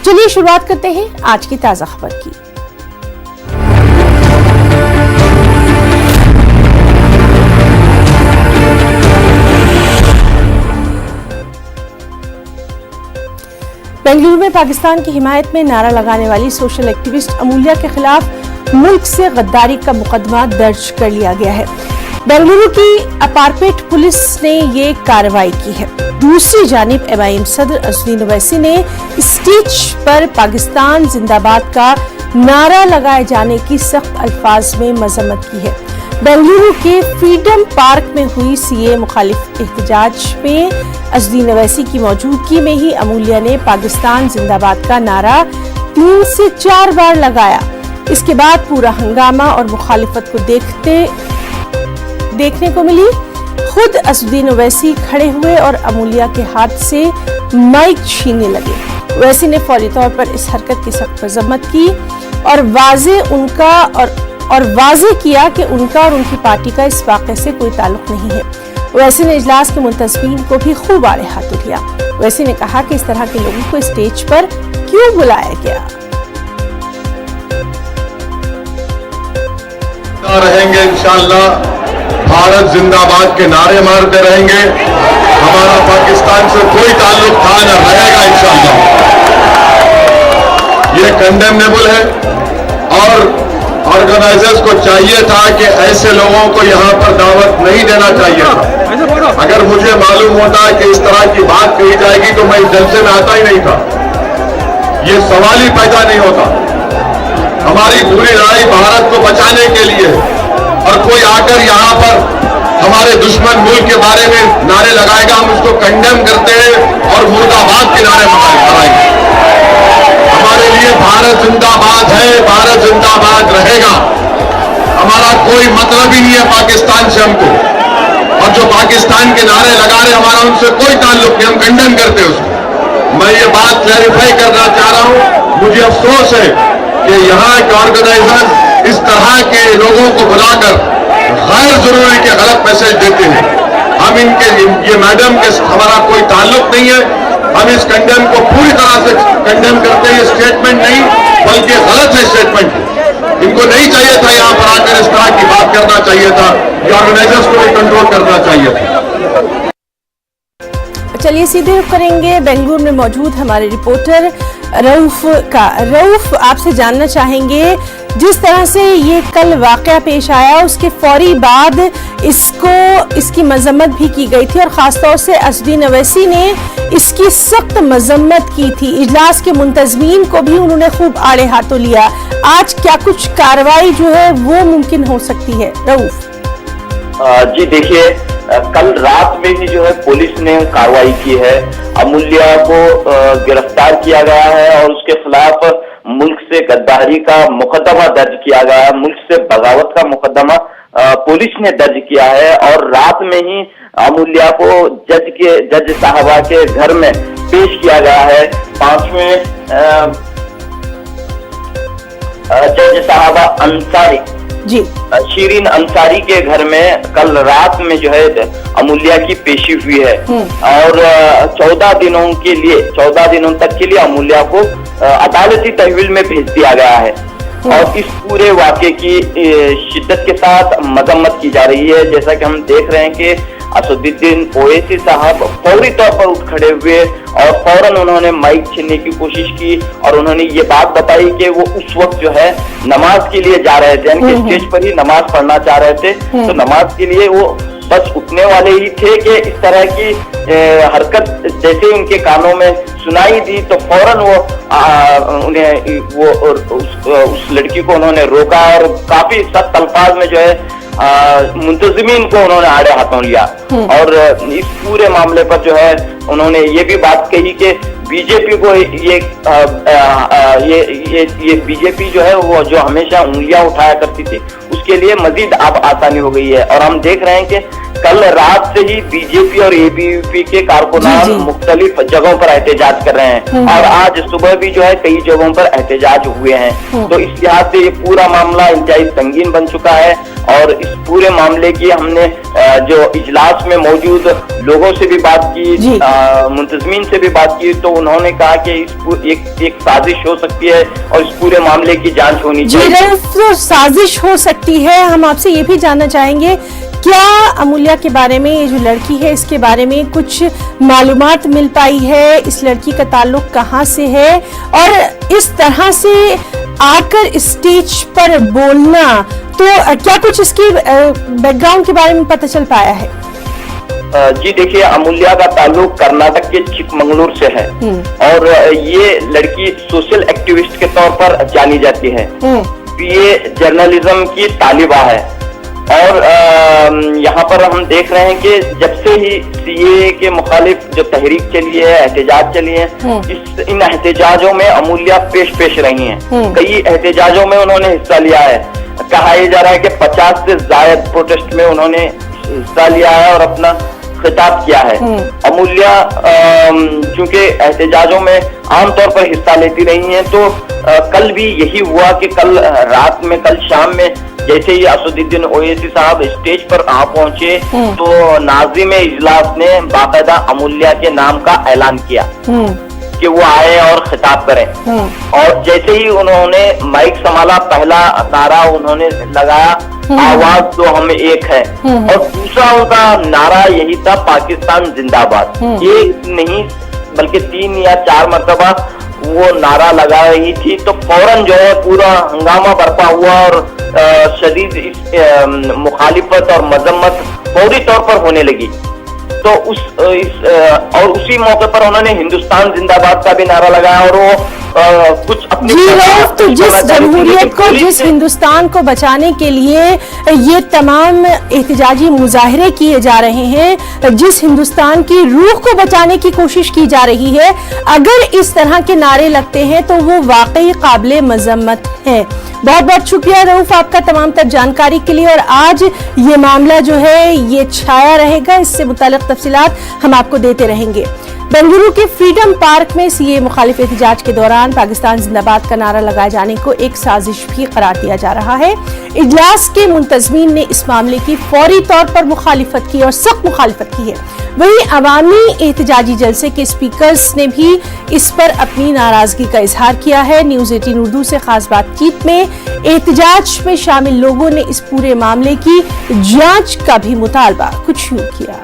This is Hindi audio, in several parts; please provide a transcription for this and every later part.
चलिए शुरुआत करते हैं आज की ताजा खबर की। बेंगलुरु में पाकिस्तान की हिमायत में नारा लगाने वाली सोशल एक्टिविस्ट अमूल्या के खिलाफ मुल्क से गद्दारी का मुकदमा दर्ज कर लिया गया है। बेंगलुरु की अपारपेट पुलिस ने ये कार्रवाई की है। दूसरी जानिब एमआईएम सदर असदुद्दीन ओवैसी ने स्टेज पर पाकिस्तान जिंदाबाद का नारा लगाए जाने की सख्त अल्फाज में मजम्मत की है। बेंगलुरु के फ्रीडम पार्क में हुई सीए मुखालिफ एहतजाज में असदुद्दीन ओवैसी की मौजूदगी में ही अमूल्या ने पाकिस्तान जिंदाबाद का नारा 3 से 4 बार लगाया। इसके बाद पूरा हंगामा और मुखालिफत को देखने को मिली। खुद असदुद्दीन ओवैसी खड़े हुए और अमूल्या के हाथ से माइक छीनने लगे। ओवैसी ने फौरी तौर पर इस हरकत की सख्त मजम्मत की और वाजे किया कि उनका और उनकी पार्टी का इस वाक़े से कोई ताल्लुक नहीं है। ओवैसी ने इजलास के मुंतज़मीन को भी खूब आड़े हाथों लिया। ओवैसी ने कहा कि इस तरह के लोगों को स्टेज पर क्यों बुलाया गया। रहेंगे इंशाअल्लाह, भारत जिंदाबाद के नारे मारते रहेंगे। हमारा पाकिस्तान से कोई ताल्लुक था न रहेगा इंशाअल्लाह। ये कंडेमनेबल है और ऑर्गेनाइजर्स को चाहिए था कि ऐसे लोगों को यहां पर दावत नहीं देना चाहिए था। अगर मुझे मालूम होता कि इस तरह की बात कही जाएगी तो मैं इस जलसे में आता ही नहीं था। ये सवाल ही पैदा नहीं होता। हमारी पूरी लड़ाई भारत को बचाने के लिए और कोई आकर यहां पर हमारे दुश्मन मुल्क के बारे में नारे लगाएगा, हम उसको कंडेम करते हैं और मुर्दाबाद के नारे लगाएंगे। हमारे लिए भारत जिंदाबाद है, भारत जिंदाबाद रहेगा। हमारा कोई मतलब ही नहीं है पाकिस्तान से हमको, और जो पाकिस्तान के नारे लगा रहे हमारा उनसे कोई ताल्लुक नहीं, हम कंडेम करते हैं उसको। मैं ये बात क्लैरिफाई करना चाह रहा हूं। मुझे अफसोस है कि यहाँ के ऑर्गेनाइजर इस तरह के लोगों को बुलाकर गैर जरूरी के गलत मैसेज देते हैं। हम ये मैडम के हमारा कोई ताल्लुक नहीं है। हम इस कंडेम को पूरी तरह से कंडेम करते हैं। ये स्टेटमेंट नहीं बल्कि गलत है स्टेटमेंट। इनको नहीं चाहिए था यहाँ पर आकर इस तरह की बात करना चाहिए था। ये ऑर्गेनाइजर्स को भी कंट्रोल करना चाहिए था। चलिए सीधे रुख करेंगे बेंगलुरु में मौजूद हमारे रिपोर्टर रऊफ का। रऊफ, आपसे जानना चाहेंगे, जिस तरह से ये कल वाकया पेश आया उसके फौरी बाद इसकी मजम्मत भी की गई थी और खासतौर से असदुद्दीन ओवैसी ने इसकी सख्त मजम्मत की थी। इजलास के मुंतज़मीन को भी उन्होंने खूब आड़े हाथों लिया। आज क्या कुछ कार्रवाई जो है वो मुमकिन हो सकती है? रऊफ जी देखिए, कल रात में ही जो है पुलिस ने कार्रवाई की है। अमूल्या को गिरफ्तार किया गया है और उसके खिलाफ मुल्क से गद्दारी का मुकदमा दर्ज किया गया है। मुल्क से बगावत का मुकदमा पुलिस ने दर्ज किया है और रात में ही अमूल्या को जज साहबा के घर में पेश किया गया है। 5वें जज साहबा अंसारी जी शीरीन अंसारी के घर में कल रात में जो है अमूल्या की पेशी हुई है और 14 दिनों तक के लिए अमूल्या को अदालती तहवील में भेज दिया गया है। और इस पूरे वाक़े की शिद्दत के साथ मजम्मत की जा रही है। जैसा कि हम देख रहे हैं कि असदुद्दीन ओवैसी साहब फौरी तौर पर उठ खड़े हुए और फौरन उन्होंने माइक छीनने की कोशिश की और उन्होंने ये बात बताई कि वो उस वक्त जो है नमाज के लिए जा रहे थे, यानी कि स्टेज पर ही नमाज पढ़ना चाह रहे थे। तो नमाज के लिए वो बस उठने वाले ही थे कि इस तरह की हरकत जैसे उनके कानों में सुनाई दी तो फौरन उस लड़की को उन्होंने रोका और काफी सख्त अल्फाज में जो है मुंतज़मीन को उन्होंने आड़े हाथों लिया। और इस पूरे मामले पर जो है उन्होंने ये भी बात कही कि बीजेपी को ये बीजेपी जो है वो जो हमेशा उंगलियां उठाया करती थी उसके लिए मजीद अब आसानी हो गई है। और हम देख रहे हैं कि कल रात से ही बीजेपी और एबीवीपी के कारकुनान मुख्तलिफ जगहों पर एहतजाज कर रहे हैं और आज सुबह भी जो है कई जगहों पर एहतजाज हुए हैं। तो इस लिहाज से ये पूरा मामला इंतहाई संगीन बन चुका है और इस पूरे मामले की हमने जो इजलास में मौजूद लोगों से भी बात की, मुंतजमीन से भी बात की, तो उन्होंने कहा कि एक साजिश हो सकती है और इस पूरे मामले की जांच होनी चाहिए। तो साजिश हो सकती है। हम आपसे ये भी जानना चाहेंगे, क्या अमूल्या के बारे में, ये जो लड़की है इसके बारे में कुछ मालूमात मिल पाई है? इस लड़की का ताल्लुक कहाँ से है और इस तरह से आकर स्टेज पर बोलना, तो क्या कुछ इसकी बैकग्राउंड के बारे में पता चल पाया है? जी देखिए, अमूल्या का ताल्लुक कर्नाटक के चिकमंगलुरु से है और ये लड़की सोशल एक्टिविस्ट के तौर पर जानी जाती है। बीए जर्नलिज्म की तालिबा है और यहाँ पर हम देख रहे हैं कि जब से ही सीएए के मुखालिफ जो तहरीक चली है, एहतजाज चली है, इन एहतजाजों में अमूल्या पेश रही हैं। कई एहतजाजों में उन्होंने हिस्सा लिया है। कहा यह जा रहा है कि 50 से ज्यादा प्रोटेस्ट में उन्होंने हिस्सा लिया है और अपना खिताब किया है। अमूल्या चूंकि एहतजाजों में आमतौर पर हिस्सा लेती रही हैं, तो कल भी यही हुआ कि कल रात में, कल शाम में जैसे ही असदुद्दीन ओवैसी साहब स्टेज पर आ पहुंचे तो नाज़िम इजलास ने बाकायदा अमूल्या के नाम का ऐलान किया कि वो आए और खिताब करें। और जैसे ही उन्होंने माइक संभाला, पहला नारा उन्होंने लगाया, आवाज तो हम एक है, और दूसरा उनका नारा यही था, पाकिस्तान जिंदाबाद। एक नहीं बल्कि 3 या 4 मरतबा वो नारा लगा रही थी। तो फौरन जो है पूरा हंगामा बरपा हुआ और शदीद मुखालिफत और मजम्मत फौरी तौर पर होने लगी। तो और उसी मौके पर उन्होंने हिंदुस्तान जिंदाबाद का भी नारा लगाया और वो कुछ अपनी तो जिस जमहूरियत को, जिस हिंदुस्तान को बचाने के लिए ये तमाम एहतजाजी मुजाहरे किए जा रहे हैं, जिस हिंदुस्तान की रूह को बचाने की कोशिश की जा रही है, अगर इस तरह के नारे लगते हैं तो वो वाकई काबिले मजम्मत है। बहुत बहुत शुक्रिया रऊफ आपका तमाम तर जानकारी के लिए। और आज ये मामला जो है ये छाया रहेगा, इससे मुताल्लिक तफसीलात हम आपको देते रहेंगे। बेंगलुरु के फ्रीडम पार्क में सीए मुखालिफ एहतजाज के दौरान पाकिस्तान जिंदाबाद का नारा लगाए जाने को एक साजिश भी करार दिया जा रहा है। इजलास के मुंतजमीन ने इस मामले की फौरी तौर पर मुखालिफत की और सख्त मुखालिफत की है। वहीं अवामी एहतजाजी जलसे के स्पीकर्स ने भी इस पर अपनी नाराजगी का इजहार किया है। न्यूज 18 उर्दू से खास बातचीत में एहतजाज में शामिल लोगों ने इस पूरे मामले की जांच का भी मुतालबा कुछ यूं किया।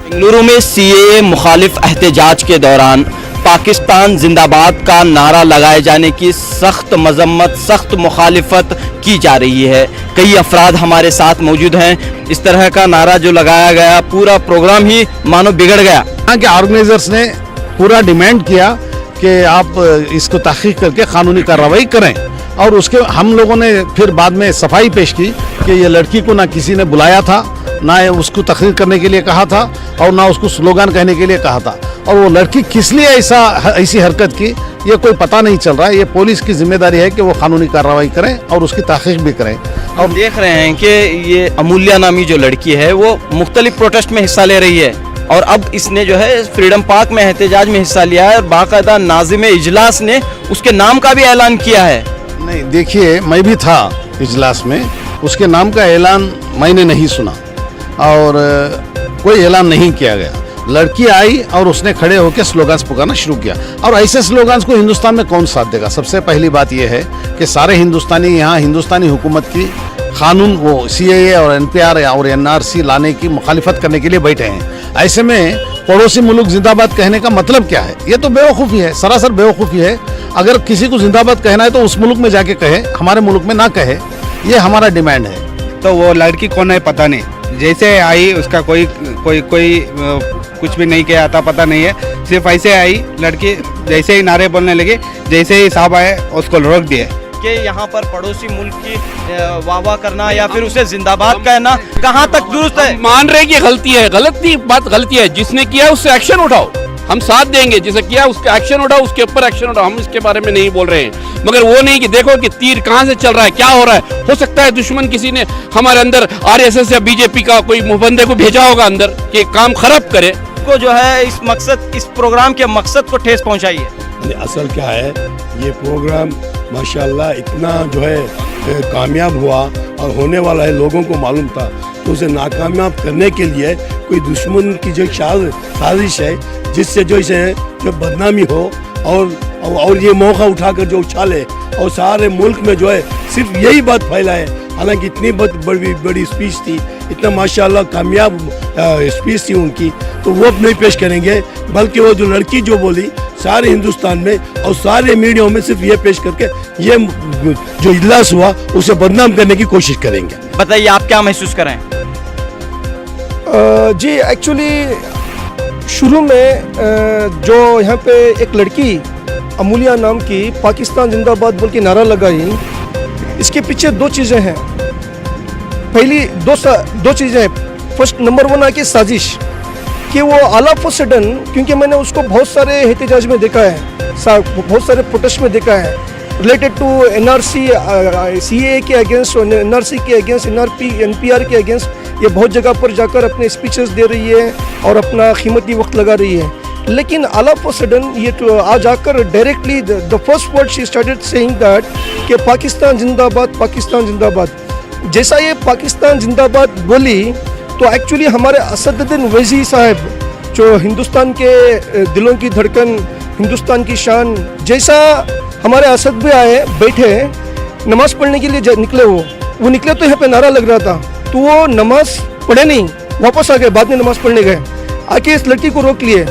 बेंगलुरु में सीएए मुखालिफ एहतजाज के दौरान पाकिस्तान जिंदाबाद का नारा लगाए जाने की सख्त मजम्मत, सख्त मुखालिफत की जा रही है। कई अफराद हमारे साथ मौजूद हैं। इस तरह का नारा जो लगाया गया, पूरा प्रोग्राम ही मानो बिगड़ गया। यहाँ के ऑर्गेनाइजर्स ने पूरा डिमांड किया कि आप इसको तहकीक करके कानूनी कार्रवाई करें, और उसके हम लोगों ने फिर बाद में सफाई पेश की कि ये लड़की को ना किसी ने बुलाया था, ना उसको तकरीर करने के लिए कहा था, और ना उसको स्लोगन कहने के लिए कहा था, और वो लड़की किस लिए ऐसी हरकत की ये कोई पता नहीं चल रहा है। ये पुलिस की जिम्मेदारी है कि वो कानूनी कार्रवाई करें और उसकी तहकीक भी करें। और देख रहे हैं कि ये अमूल्या नामी जो लड़की है वो मुख्तलिफ प्रोटेस्ट में हिस्सा ले रही है, और अब इसने जो है फ्रीडम पार्क में एहतजाज में हिस्सा लिया है और बाकायदा नाज़िम इजलास ने उसके नाम का भी ऐलान किया है। नहीं, देखिए, मैं भी था इजलास में, उसके नाम का ऐलान मैंने नहीं सुना और कोई ऐलान नहीं किया गया। लड़की आई और उसने खड़े होकर स्लोगन्स पुकारना शुरू किया, और ऐसे स्लोगन्स को हिंदुस्तान में कौन साथ देगा? सबसे पहली बात यह है कि सारे हिंदुस्तानी यहाँ हिंदुस्तानी हुकूमत की कानून, वो सीएए और एनपीआर और एनआरसी लाने की मुखालिफत करने के लिए बैठे हैं। ऐसे में पड़ोसी मुल्क जिंदाबाद कहने का मतलब क्या है? ये तो बेवकूफ़ी है, सरासर बेवकूफ़ी है। अगर किसी को जिंदाबाद कहना है तो उस मुल्क में जाके कहे, हमारे मुल्क में ना कहे। ये हमारा डिमांड है। तो वो लड़की कौन है पता नहीं, जैसे आई उसका कोई कुछ भी नहीं किया था, पता नहीं है, सिर्फ ऐसे आई लड़की, जैसे ही नारे बोलने लगे, जैसे ही साहब आए उसको रोक दिए। कि यहाँ पर पड़ोसी मुल्क की वाह करना या फिर उसे जिंदाबाद कहना कहाँ तक दुरुस्त है? मान रहे कि गलती है, बात गलती है। जिसने किया उससे एक्शन उठाओ, हम साथ देंगे। जिसे किया उसका एक्शन उठाओ, उसके ऊपर एक्शन उठाओ। हम इसके बारे में नहीं बोल रहे हैं, मगर वो नहीं कि देखो कि तीर कहाँ से चल रहा है, क्या हो रहा है। हो सकता है दुश्मन किसी ने हमारे अंदर आरएसएस या बीजेपी का कोई बंदे को भेजा होगा अंदर कि काम खराब करे। को जो है इस प्रोग्राम के मकसद को ठेस पहुँचाई है। असल क्या है, ये प्रोग्राम माशाल्लाह इतना जो है कामयाब हुआ और होने वाला है, लोगों को मालूम था, तो उसे नाकामयाब करने के लिए कोई दुश्मन की जो साजिश है, जिससे जो इसे जो बदनामी हो और ये मौका उठाकर जो उछाले और सारे मुल्क में जो है सिर्फ यही बात फैलाए। हालांकि इतनी बड़ी स्पीच थी, इतना माशाल्लाह कामयाब स्पीच थी उनकी, तो वो अब नहीं पेश करेंगे, बल्कि वो जो लड़की जो बोली सारे हिंदुस्तान में और सारे मीडिया में सिर्फ ये पेश करके ये जो इजलास हुआ उसे बदनाम करने की कोशिश करेंगे। बताइए आप क्या महसूस करें? जी एक्चुअली शुरू में जो यहाँ पे एक लड़की अमूल्या नाम की पाकिस्तान जिंदाबाद बोल के नारा लगाई, इसके पीछे दो चीज़ें हैं। पहली दो चीज़ें हैं। फर्स्ट नंबर 1 आके साजिश कि वो ऑल ऑफ सडन, क्योंकि मैंने उसको बहुत सारे एहतजाज में देखा है, बहुत सारे प्रोटेस्ट में देखा है रिलेटेड टू NRC CAA के अगेंस्ट, NRC के अगेंस्ट, NPR के अगेंस्ट, ये बहुत जगह पर जाकर अपने स्पीचेस दे रही है और अपना कीमती वक्त लगा रही है। लेकिन ऑल ऑफ सडन ये तो आज आकर directly the first word she started saying that कि पाकिस्तान जिंदाबाद, पाकिस्तान जिंदाबाद। जैसा ये पाकिस्तान जिंदाबाद बोली तो एक्चुअली हमारे असदुद्दीन ओवैसी साहब जो हिंदुस्तान के दिलों की धड़कन, हिंदुस्तान की शान, जैसा हमारे असद भी आए बैठे नमाज पढ़ने के लिए निकले, वो निकले तो यहाँ पे नारा लग रहा था, तो वो नमाज पढ़े नहीं, वापस आ गए, बाद में नमाज पढ़ने गए, आके इस लड़की को रोक लिए।